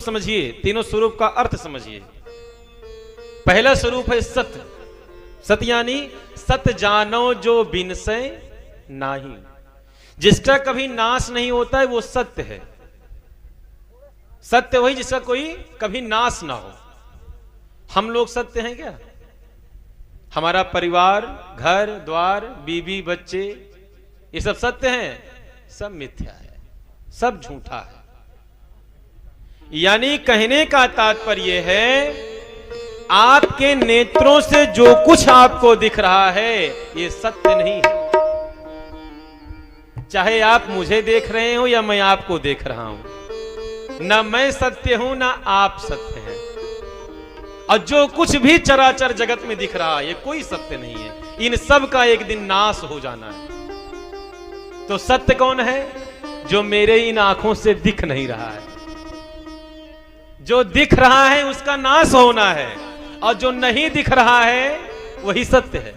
समझिए, तीनों स्वरूप का अर्थ समझिए। पहला स्वरूप है सत्य। सत्य यानी सत्य जानो जो बिनसै नाही, जिसका कभी नाश नहीं होता है वो सत्य है। सत्य वही जिसका कोई कभी नाश ना हो। हम लोग सत्य हैं क्या? हमारा परिवार, घर द्वार, बीवी, बच्चे, ये सब सत्य हैं? सब मिथ्या है, सब झूठा है। यानी कहने का तात्पर्य है आपके नेत्रों से जो कुछ आपको दिख रहा है ये सत्य नहीं है। चाहे आप मुझे देख रहे हो या मैं आपको देख रहा हूं, ना मैं सत्य हूं ना आप सत्य हैं। और जो कुछ भी चराचर जगत में दिख रहा है ये कोई सत्य नहीं है। इन सब का एक दिन नाश हो जाना है। तो सत्य कौन है? जो मेरे इन आंखों से दिख नहीं रहा है। जो दिख रहा है उसका नाश होना है, और जो नहीं दिख रहा है वही सत्य है।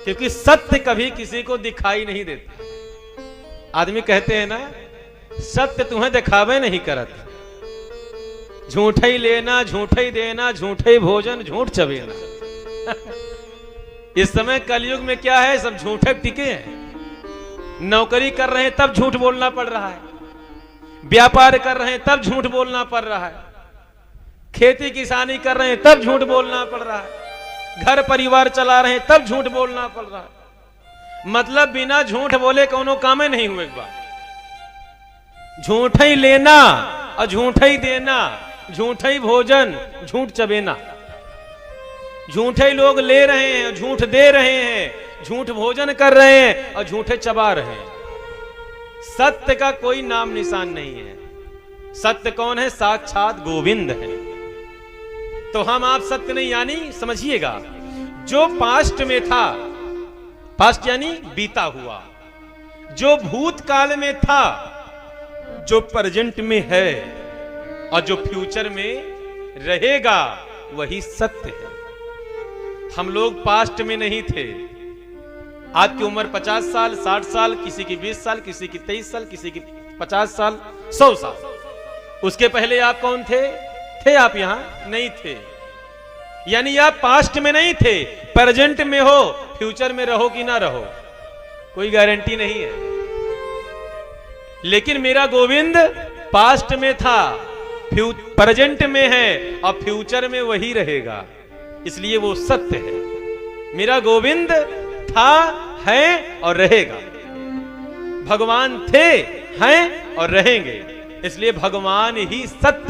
क्योंकि सत्य कभी किसी को दिखाई नहीं देता। आदमी कहते हैं ना, सत्य तुम्हें दिखावे नहीं करत, झूठ ही लेना, झूठ ही देना, झूठ ही भोजन, झूठ चबेना। इस समय कलयुग में क्या है? सब झूठे टिके हैं। नौकरी कर रहे हैं तब झूठ बोलना पड़ रहा है, व्यापार कर रहे हैं तब झूठ बोलना पड़ रहा है, खेती किसानी कर रहे हैं तब झूठ बोलना पड़ रहा है, घर परिवार चला रहे हैं तब झूठ बोलना पड़ रहा है। मतलब बिना झूठ बोले कोनो काम नहीं हुए। एक बार झूठ ही लेना और झूठ ही देना, झूठ ही भोजन, झूठ चबेना। झूठे लोग ले रहे हैं, झूठ दे रहे हैं, झूठ भोजन कर रहे हैं और झूठे चबा रहे हैं। सत्य का कोई नाम निशान नहीं है। सत्य कौन है? साक्षात गोविंद है। तो हम आप सत्य नहीं, यानी समझिएगा जो पास्ट में था, पास्ट यानी बीता हुआ, जो भूतकाल में था, जो प्रेजेंट में है और जो फ्यूचर में रहेगा वही सत्य है। हम लोग पास्ट में नहीं थे। आपकी उम्र 50 साल, 60 साल, किसी की 20 साल, किसी की 23 साल, किसी की 50 साल, 100 साल। उसके पहले आप कौन थे? थे आप यहां नहीं थे। यानी आप पास्ट में नहीं थे, प्रेजेंट में हो, फ्यूचर में रहो कि ना रहो कोई गारंटी नहीं है। लेकिन मेरा गोविंद पास्ट में था, प्रेजेंट में है और फ्यूचर में वही रहेगा, इसलिए वो सत्य है। मेरा गोविंद था, है और रहेगा। भगवान थे, हैं और रहेंगे, इसलिए भगवान ही सत्य